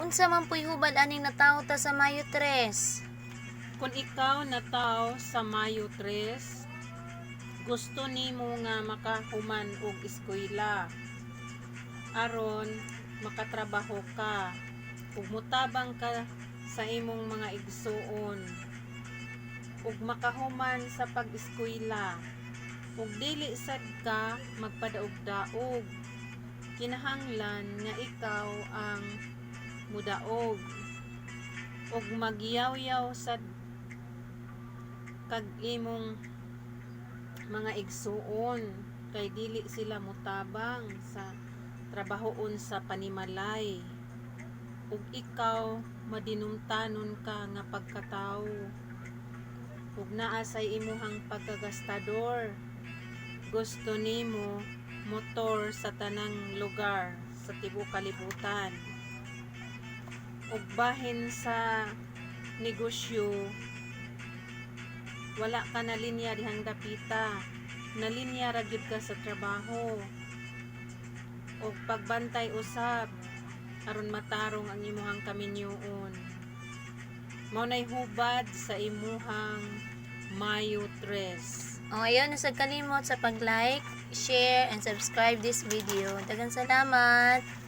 Unsa man puy hubad aning natawo ta sa Mayo 3? Kung ikaw nataw sa Mayo 3, gusto nimo nga makahuman og eskwela aron makatrabaho ka ug mutabang ka sa imong mga igsuon ug makahuman sa pag-eskwela ug dili sad ka magpadaog-daog, kinahanglan nga ikaw ang mudaog ug magyaw-yaw sad kag imong mga igsuon kay dili sila mutabang sa trabahoon sa panimalay ug ikaw madinumtanon ka nga pagkatawo ug naa sa imuhang pagkagastador. Gusto nimo motor sa tanang lugar sa tibuok kalibutan ug bahin sa negosyo wala ka na linya dihang dapita, na linya ra gyud ka sa trabaho ug pagbantay usab aron matarong ang imuhang kaminyoon. Mao nay hubad sa imuhang Mayo 3. O ayun, nasag kalimot sa pag-like, share, and subscribe this video. Daghang salamat!